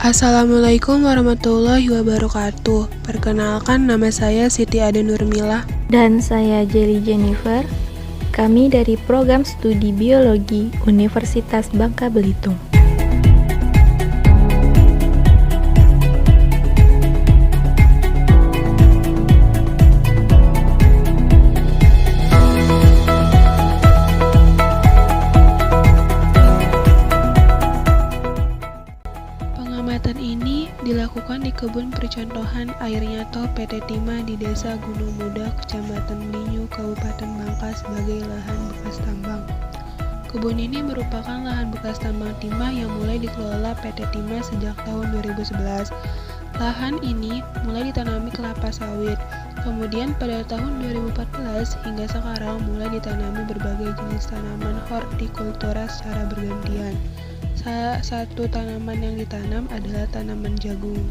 Assalamualaikum warahmatullahi wabarakatuh. Perkenalkan, nama saya Siti Ade Nurmila. Dan saya Jelly Jennifer. Kami dari Program Studi Biologi Universitas Bangka Belitung. Pengamatan ini dilakukan di Kebun Percontohan Air Nyato PT Timah di Desa Gunung Muda, Kecamatan Binyu, Kabupaten Bangka sebagai lahan bekas tambang. Kebun ini merupakan lahan bekas tambang timah yang mulai dikelola PT Timah sejak tahun 2011. Lahan ini mulai ditanami kelapa sawit. Kemudian pada tahun 2014 hingga sekarang mulai ditanami berbagai jenis tanaman hortikultura secara bergantian. Salah satu tanaman yang ditanam adalah tanaman jagung.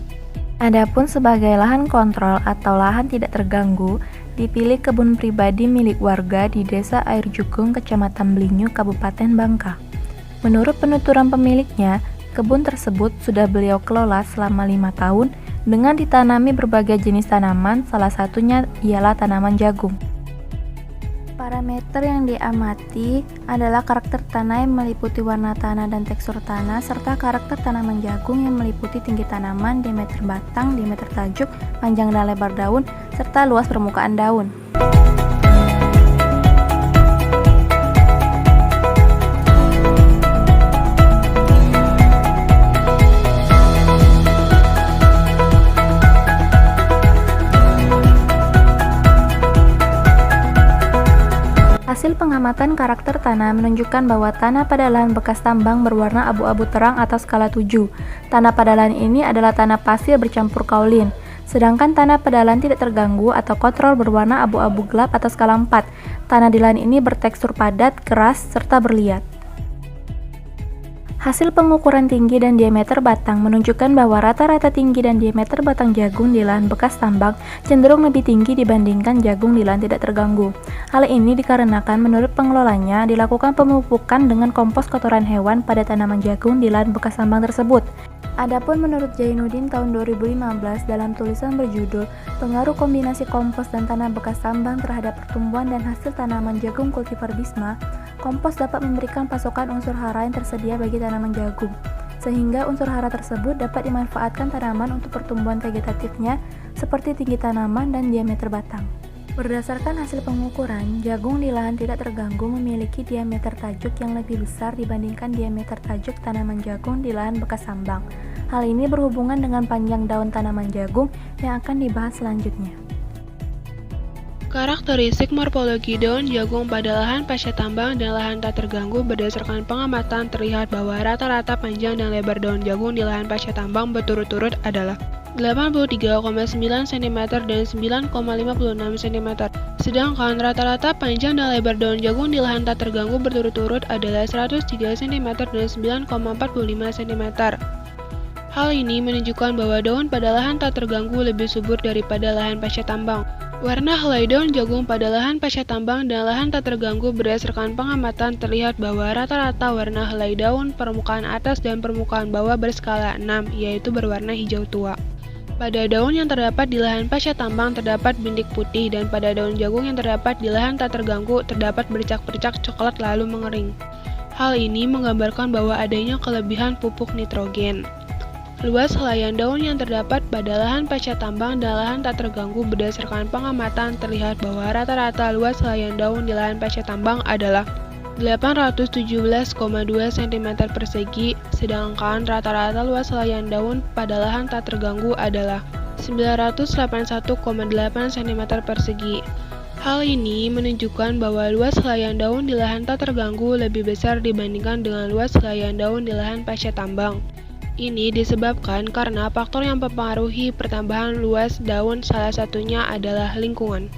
Adapun sebagai lahan kontrol atau lahan tidak terganggu, dipilih kebun pribadi milik warga di Desa Air Jukung, Kecamatan Belinyu, Kabupaten Bangka. Menurut penuturan pemiliknya, kebun tersebut sudah beliau kelola selama 5 tahun dengan ditanami berbagai jenis tanaman, salah satunya ialah tanaman jagung. Parameter yang diamati adalah karakter tanah yang meliputi warna tanah dan tekstur tanah, serta karakter tanaman jagung yang meliputi tinggi tanaman, diameter batang, diameter tajuk, panjang dan lebar daun, serta luas permukaan daun. Hasil pengamatan karakter tanah menunjukkan bahwa tanah pada lahan bekas tambang berwarna abu-abu terang atau skala 7. Tanah pada lahan ini adalah tanah pasir bercampur kaolin. Sedangkan tanah pada lahan tidak terganggu atau kontrol berwarna abu-abu gelap atau skala 4. Tanah di lahan ini bertekstur padat, keras, serta berliat. Hasil pengukuran tinggi dan diameter batang menunjukkan bahwa rata-rata tinggi dan diameter batang jagung di lahan bekas tambang cenderung lebih tinggi dibandingkan jagung di lahan tidak terganggu. Hal ini dikarenakan menurut pengelolanya dilakukan pemupukan dengan kompos kotoran hewan pada tanaman jagung di lahan bekas tambang tersebut. Adapun menurut Jainuddin tahun 2015 dalam tulisan berjudul Pengaruh Kombinasi Kompos dan Tanah Bekas Tambang Terhadap Pertumbuhan dan Hasil Tanaman Jagung Kultivar Bisma, kompos dapat memberikan pasokan unsur hara yang tersedia bagi tanaman jagung, sehingga unsur hara tersebut dapat dimanfaatkan tanaman untuk pertumbuhan vegetatifnya seperti tinggi tanaman dan diameter batang. Berdasarkan hasil pengukuran, jagung di lahan tidak terganggu memiliki diameter tajuk yang lebih besar dibandingkan diameter tajuk tanaman jagung di lahan bekas tambang. Hal ini berhubungan dengan panjang daun tanaman jagung yang akan dibahas selanjutnya. Karakteristik morfologi daun jagung pada lahan pasca tambang dan lahan tak terganggu berdasarkan pengamatan terlihat bahwa rata-rata panjang dan lebar daun jagung di lahan pasca tambang berturut-turut adalah 83,9 cm dan 9,56 cm. Sedangkan rata-rata panjang dan lebar daun jagung di lahan tak terganggu berturut-turut adalah 103 cm dan 9,45 cm. Hal ini menunjukkan bahwa daun pada lahan tak terganggu lebih subur daripada lahan pasca tambang. Warna helai daun jagung pada lahan pasca tambang dan lahan tak terganggu berdasarkan pengamatan terlihat bahwa rata-rata warna helai daun permukaan atas dan permukaan bawah berskala 6, yaitu berwarna hijau tua. Pada daun yang terdapat di lahan pasca tambang terdapat bintik putih dan pada daun jagung yang terdapat di lahan tak terganggu terdapat bercak-bercak coklat lalu mengering. Hal ini menggambarkan bahwa adanya kelebihan pupuk nitrogen. Luas helaian daun yang terdapat pada lahan pasca tambang dan lahan tak terganggu berdasarkan pengamatan terlihat bahwa rata-rata luas helaian daun di lahan pasca tambang adalah 817,2 cm persegi, sedangkan rata-rata luas helaian daun pada lahan tak terganggu adalah 981,8 cm persegi. Hal ini menunjukkan bahwa luas helaian daun di lahan tak terganggu lebih besar dibandingkan dengan luas helaian daun di lahan pasca tambang. Ini disebabkan karena faktor yang mempengaruhi pertambahan luas daun, salah satunya adalah lingkungan.